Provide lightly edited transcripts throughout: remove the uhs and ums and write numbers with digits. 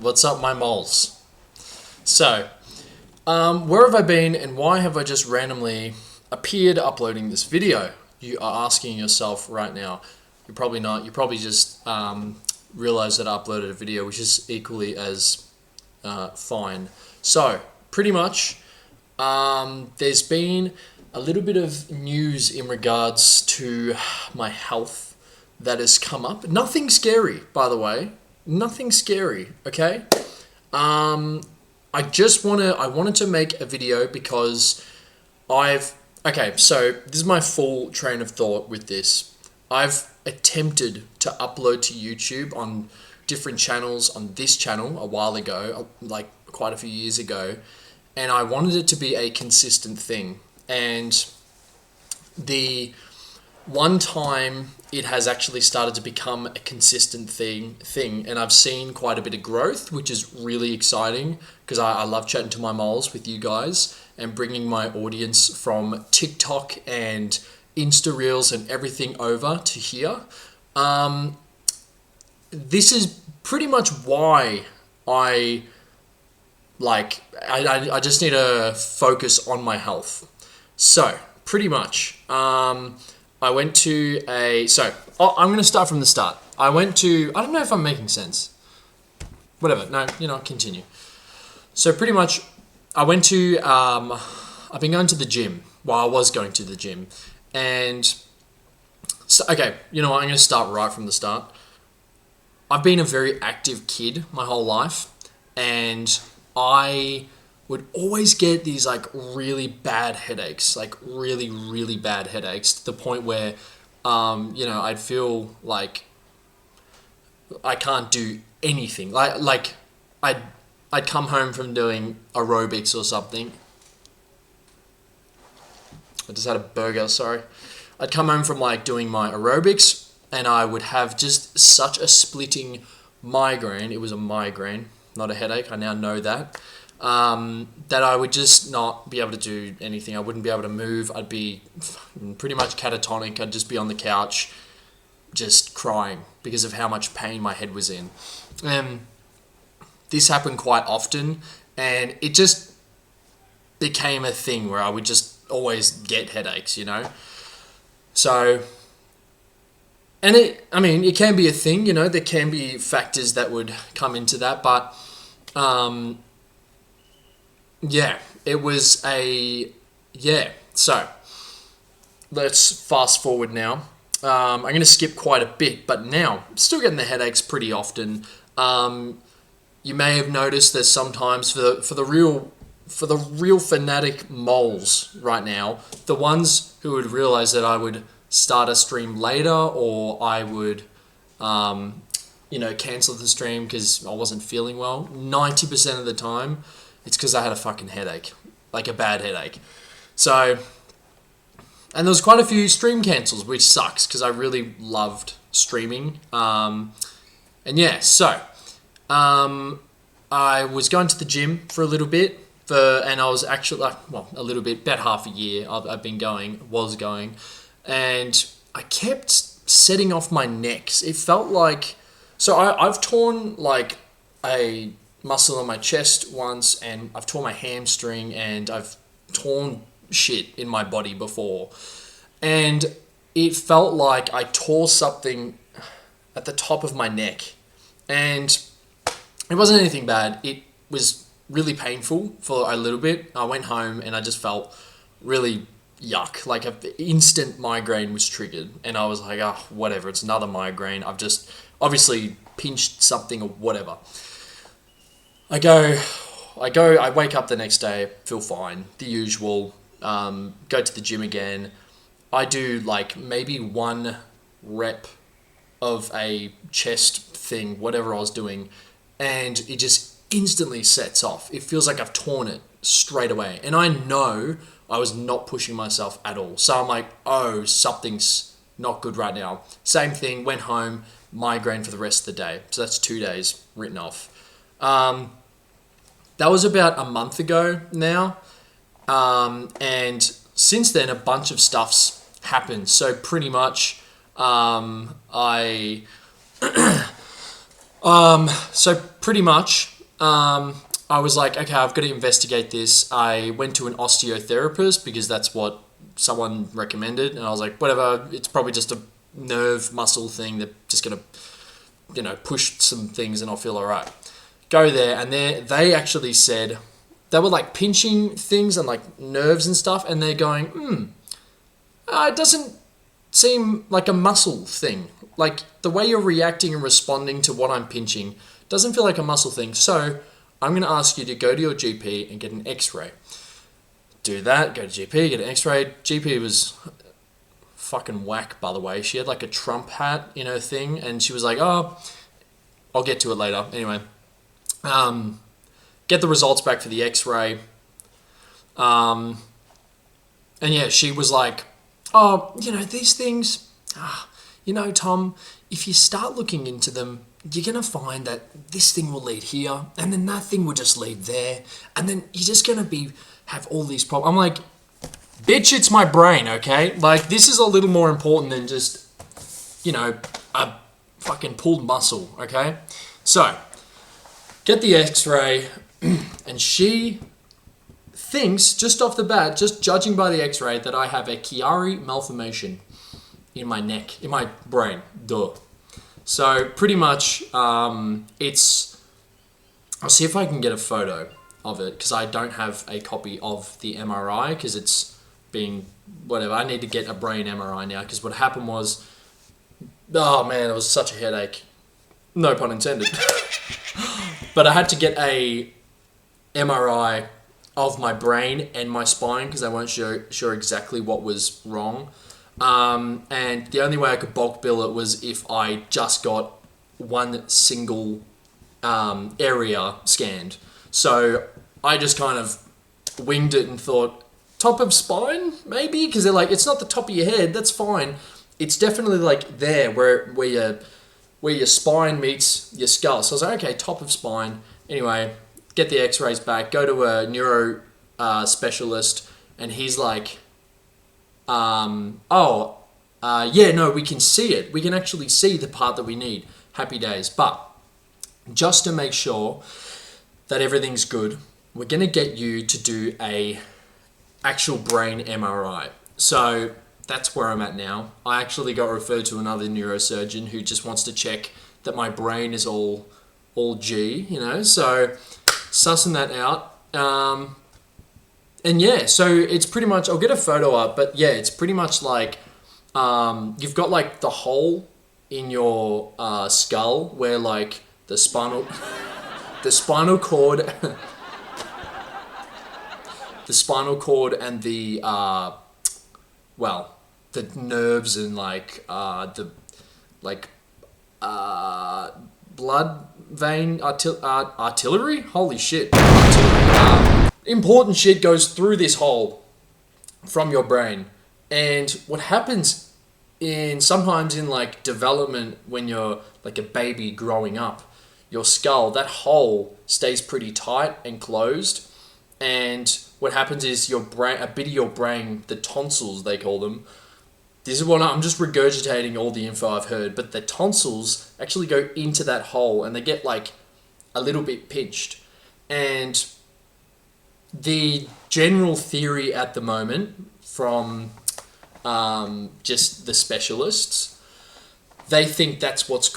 What's up, my moles? So, where have I been and why have I just randomly appeared uploading this video? You are asking yourself right now. You're probably not. You probably just realized that I uploaded a video, which is equally as fine. So, pretty much, there's been a little bit of news in regards to my health that has come up. Nothing scary, by the way. Nothing scary, okay? I wanted to make a video because okay, so this is my full train of thought with this. I've attempted to upload to YouTube on different channels, on this channel a while ago, like quite a few years ago, and I wanted it to be a consistent thing. And the one time it has actually started to become a consistent thing, and I've seen quite a bit of growth, which is really exciting because I love chatting to my moles with you guys and bringing my audience from TikTok and Insta Reels and everything over to here. This is pretty much why I just need to focus on my health. So pretty much, I went to I'm going to start from the start. I don't know if I'm making sense. Whatever, no, continue. So pretty much, I've been going to the gym. Well, I was going to the gym. And, so, okay, you know what, I'm going to start right from the start. I've been a very active kid my whole life. And I would always get these like really bad headaches, like really, really bad headaches to the point where, I'd feel like I can't do anything. Like I'd come home from doing aerobics or something. I just had a burger, sorry. I'd come home from like doing my aerobics and I would have just such a splitting migraine. It was a migraine, not a headache. I now know that. That I would just not be able to do anything. I wouldn't be able to move. I'd be pretty much catatonic. I'd just be on the couch just crying because of how much pain my head was in. This happened quite often and it just became a thing where I would just always get headaches, So, and it can be a thing, there can be factors that would come into that, but so let's fast forward now. I'm going to skip quite a bit, but now I'm still getting the headaches pretty often. You may have noticed that sometimes for the real fanatic moles right now, the ones who would realize that I would start a stream later or I would cancel the stream because I wasn't feeling well, 90% of the time it's because I had a fucking headache, like a bad headache. So, and there was quite a few stream cancels, which sucks because I really loved streaming. I was going to the gym for a little bit, and I was actually a little bit, about half a year I've been was going, and I kept setting off my necks. It felt like, so I've torn like a muscle on my chest once, and I've torn my hamstring, and I've torn shit in my body before, and it felt like I tore something at the top of my neck, and it wasn't anything bad. It was really painful for a little bit. I went home and I just felt really yuck, like an instant migraine was triggered, and I was like, whatever, it's another migraine. I've just obviously pinched something or whatever. I wake up the next day, feel fine, the usual, go to the gym again. I do like maybe 1 rep of a chest thing, whatever I was doing, and it just instantly sets off. It feels like I've torn it straight away. And I know I was not pushing myself at all. So I'm like, oh, something's not good right now. Same thing, went home, migraine for the rest of the day. So that's 2 days written off. That was about a month ago now. And since then, a bunch of stuff's happened. So pretty much, So pretty much, I was like, okay, I've got to investigate this. I went to an osteotherapist because that's what someone recommended, and I was like, whatever, it's probably just a nerve muscle thing. They're just gonna, push some things and I'll feel all right. Go there, and they actually said they were like pinching things and like nerves and stuff, and they're going, it doesn't seem like a muscle thing. Like the way you're reacting and responding to what I'm pinching doesn't feel like a muscle thing. So I'm going to ask you to go to your GP and get an x-ray. Do that, go to GP, get an x-ray. GP was fucking whack, by the way. She had like a Trump hat, thing. And she was like, oh, I'll get to it later. Anyway, get the results back for the x-ray. And yeah, she was like, oh, these things, Tom, if you start looking into them, you're going to find that this thing will lead here, and then that thing will just lead there, and then you're just going to have all these problems. I'm like, bitch, it's my brain, okay? Like, this is a little more important than just, a fucking pulled muscle, okay? So, get the x-ray, and she thinks, just off the bat, just judging by the x-ray, that I have a chiari malformation in my neck, in my brain. Duh. So pretty much, I'll see if I can get a photo of it, because I don't have a copy of the MRI, because it's being, whatever, I need to get a brain MRI now, because what happened was, oh man, it was such a headache. No pun intended. But I had to get a MRI of my brain and my spine, because I weren't sure exactly what was wrong. And the only way I could bulk bill it was if I just got one single area scanned. So I just kind of winged it and thought, top of spine, maybe? Because they're like, it's not the top of your head, that's fine. It's definitely like there where your spine meets your skull. So I was like, okay, top of spine. Anyway, get the x-rays back, go to a neuro specialist, and he's like, we can see it. We can actually see the part that we need. Happy days. But just to make sure that everything's good, we're going to get you to do a actual brain MRI. So that's where I'm at now. I actually got referred to another neurosurgeon who just wants to check that my brain is all G, so sussing that out. And yeah, so it's pretty much, I'll get a photo up, but yeah, it's pretty much like, you've got like the hole in your skull where like the spinal cord, the spinal cord and the nerves and blood vein artillery. Holy shit! Important shit goes through this hole from your brain, and what happens sometimes in like development when you're like a baby growing up, your skull, that hole stays pretty tight and closed, and what happens is your brain, a bit of your brain, the tonsils they call them. This is what I'm just regurgitating all the info I've heard, but the tonsils actually go into that hole and they get like a little bit pinched. And the general theory at the moment from just the specialists, they think that's what's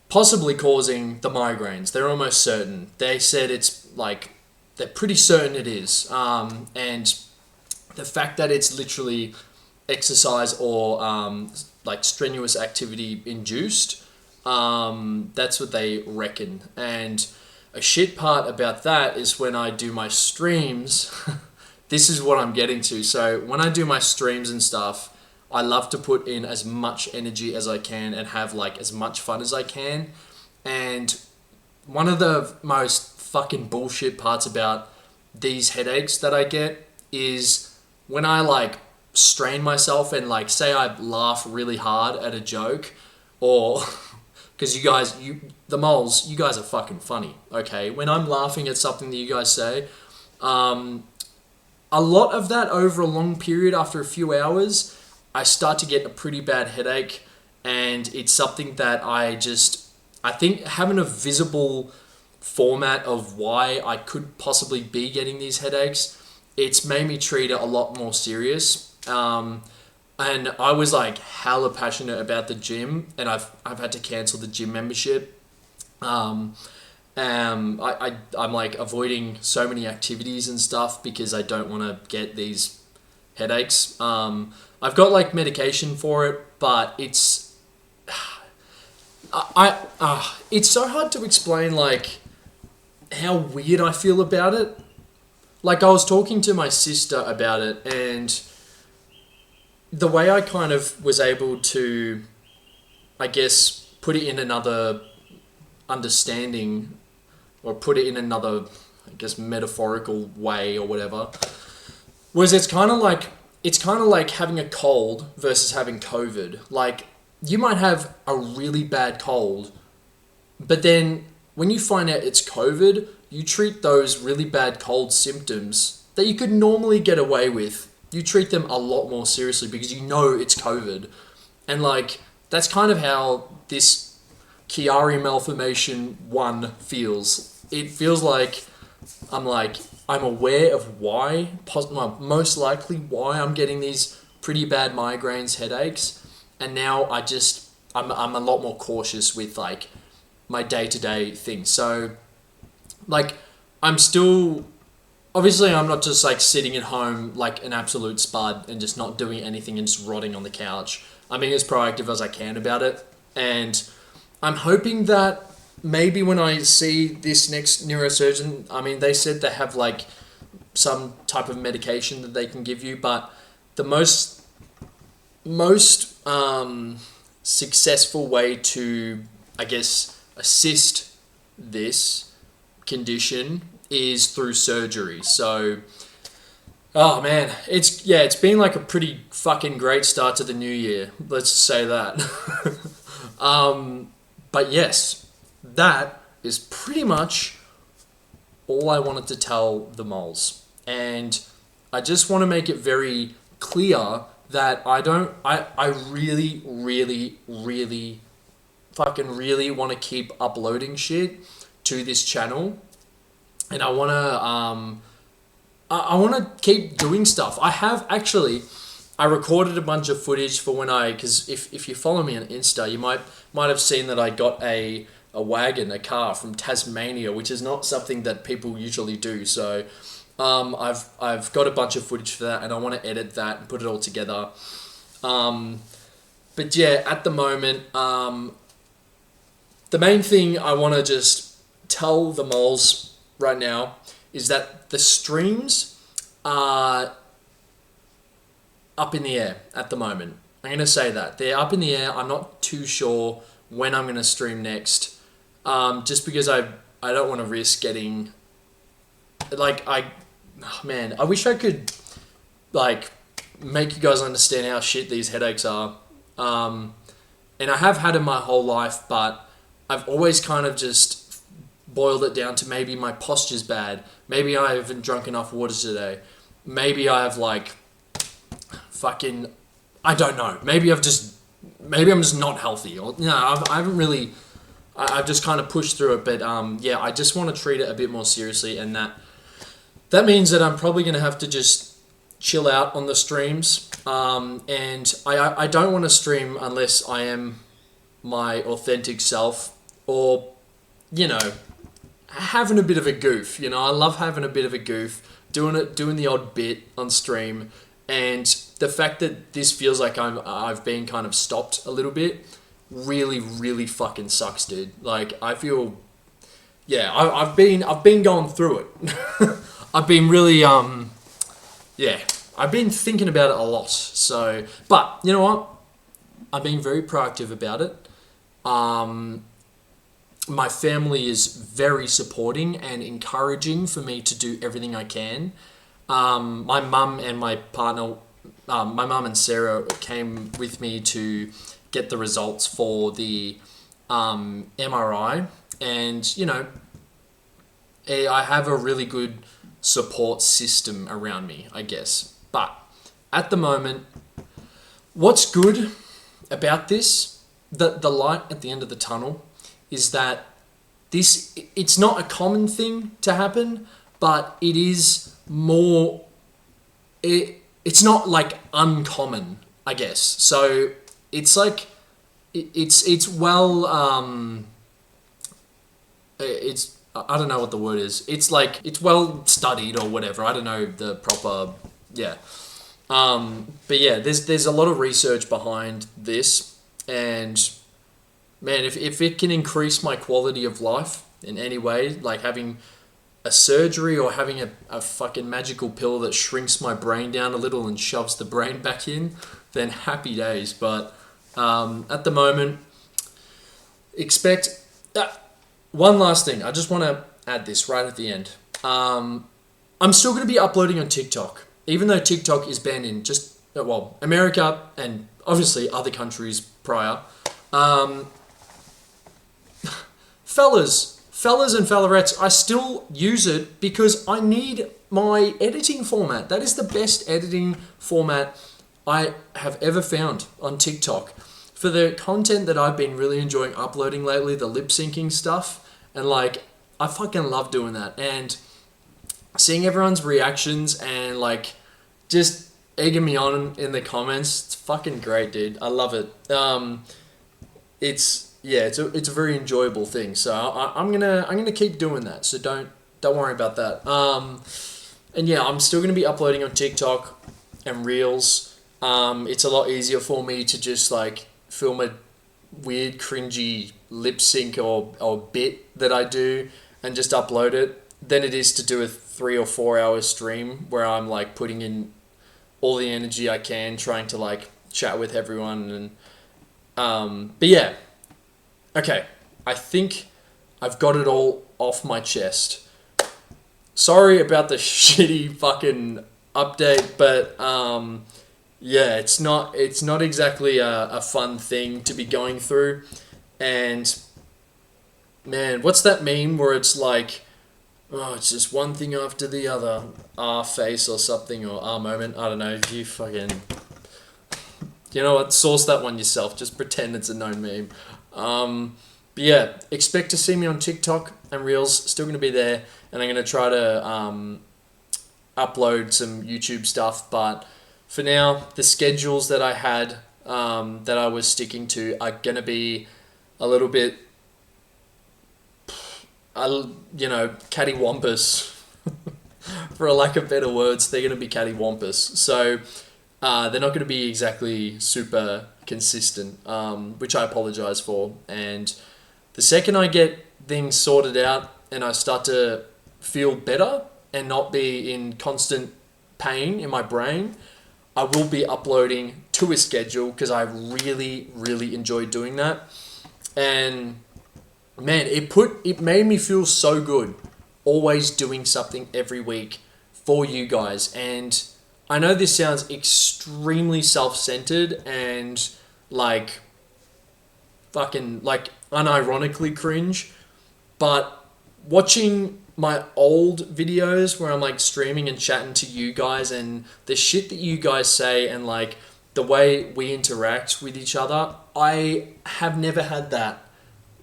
possibly causing the migraines. They're almost certain. They said it's like, they're pretty certain it is. And the fact that it's literally exercise or like strenuous activity induced, that's what they reckon. And a shit part about that is when I do my streams, this is what I'm getting to. So when I do my streams and stuff, I love to put in as much energy as I can and have like as much fun as I can. And one of the most fucking bullshit parts about these headaches that I get is when I like strain myself and like say I laugh really hard at a joke, or because the moles, you guys are fucking funny, okay? When I'm laughing at something that you guys say, a lot of that over a long period, after a few hours, I start to get a pretty bad headache, and it's something that I think having a visible format of why I could possibly be getting these headaches, it's made me treat it a lot more serious. And I was like hella passionate about the gym, and I've had to cancel the gym membership. I'm like avoiding so many activities and stuff because I don't want to get these headaches. I've got like medication for it, but it's it's so hard to explain like how weird I feel about it. Like I was talking to my sister about it, and the way I kind of was able to, I guess, put it in another understanding, or put it in another, I guess, metaphorical way or whatever, was it's kind of like having a cold versus having COVID. Like you might have a really bad cold, but then when you find out it's COVID, you treat those really bad cold symptoms that you could normally get away with, you treat them a lot more seriously because you know it's COVID. And like, that's kind of how this chiari malformation 1 feels. It feels like I'm aware of why, most likely why I'm getting these pretty bad migraines, headaches. And now I'm a lot more cautious with like my day-to-day things. So like, I'm still, obviously I'm not just like sitting at home like an absolute spud and just not doing anything and just rotting on the couch. I'm being as proactive as I can about it. And I'm hoping that maybe when I see this next neurosurgeon, I mean, they said they have like some type of medication that they can give you, but the most successful way to, I guess, assist this condition is through surgery. So, oh man, it's been like a pretty fucking great start to the new year. Let's say that. But yes, that is pretty much all I wanted to tell the moles. And I just want to make it very clear that I really, really, really, fucking really want to keep uploading shit to this channel. And I want to keep doing stuff. I recorded a bunch of footage for because if you follow me on Insta, you might have seen that I got a car from Tasmania, which is not something that people usually do. So I've got a bunch of footage for that, and I want to edit that and put it all together. But yeah, at the moment, the main thing I want to just tell the moles right now is that the streams are up in the air at the moment. I'm going to say that. They're up in the air. I'm not too sure when I'm going to stream next. Just because I don't want to risk getting... I wish I could like make you guys understand how shit these headaches are. And I have had them my whole life, but I've always kind of just boiled it down to maybe my posture's bad. Maybe I haven't drunk enough water today. Maybe I have I don't know. Maybe I'm just not healthy, or I haven't really. I've just kind of pushed through it, but I just want to treat it a bit more seriously, and that means that I'm probably going to have to just chill out on the streams, and I don't want to stream unless I am my authentic self, or having a bit of a goof. I love having a bit of a goof, doing the odd bit on stream. And the fact that this feels like I've been kind of stopped a little bit really, really fucking sucks, dude. Like, I feel, I've been going through it. I've been really, I've been thinking about it a lot. So, but you know what? I've been very proactive about it. My family is very supporting and encouraging for me to do everything I can. My mum and my partner, my mum and Sarah came with me to get the results for the MRI, and I have a really good support system around me, I guess. But at the moment, what's good about this, the light at the end of the tunnel, is that it's not a common thing to happen, but it is more. It's not like uncommon, I guess. So it's like it's well it's I don't know what the word is. It's like it's well studied or whatever. I don't know the proper yeah. But yeah, there's a lot of research behind this, and man, if it can increase my quality of life in any way, like having a surgery or having a fucking magical pill that shrinks my brain down a little and shoves the brain back in, then happy days. But at the moment, expect... one last thing. I just want to add this right at the end. I'm still going to be uploading on TikTok, even though TikTok is banned in just, well, America and obviously other countries prior. Fellas and fellarettes, I still use it because I need my editing format. That is the best editing format I have ever found on TikTok. For the content that I've been really enjoying uploading lately, the lip syncing stuff, and like, I fucking love doing that. And seeing everyone's reactions and like, just egging me on in the comments, it's fucking great, dude. I love it. It's a very enjoyable thing. So I'm gonna keep doing that. So don't worry about that. And yeah, I'm still gonna be uploading on TikTok and Reels. It's a lot easier for me to just like film a weird cringy lip sync or bit that I do and just upload it than it is to do a 3 or 4 hour stream where I'm like putting in all the energy I can trying to like chat with everyone and but yeah. Okay, I think I've got it all off my chest. Sorry about the shitty fucking update, but yeah, it's not exactly a fun thing to be going through. And man, what's that meme where it's like, oh, it's just one thing after the other, face or something, or moment, I don't know, you fucking... You know what, source that one yourself, just pretend it's a known meme. But yeah, expect to see me on TikTok and Reels, still going to be there, and I'm going to try to upload some YouTube stuff, but for now, the schedules that I had, that I was sticking to are going to be a little bit, cattywampus, for a lack of better words. They're going to be cattywampus, so they're not going to be exactly super consistent, which I apologize for. And the second I get things sorted out and I start to feel better and not be in constant pain in my brain, I will be uploading to a schedule because I really, really enjoy doing that. And man, it made me feel so good always doing something every week for you guys. And I know this sounds extremely self-centered and like fucking like unironically cringe, but watching my old videos where I'm like streaming and chatting to you guys and the shit that you guys say and like the way we interact with each other, I have never had that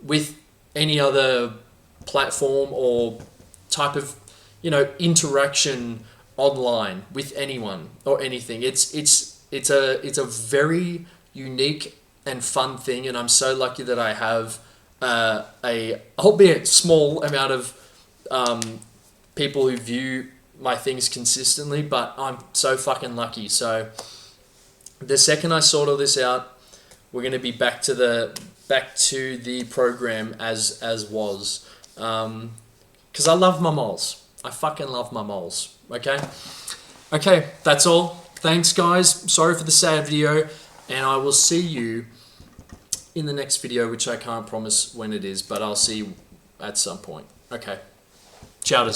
with any other platform or type of, interaction online with anyone or anything. It's a very unique and fun thing, and I'm so lucky that I have a albeit small amount of people who view my things consistently, but I'm so fucking lucky. So the second I sort all this out, we're going to be back to the program as was, because I love my moles. I fucking love my moles. Okay, that's all. Thanks, guys. Sorry for the sad video, and I will see you in the next video, which I can't promise when it is, but I'll see you at some point. Okay, ciao.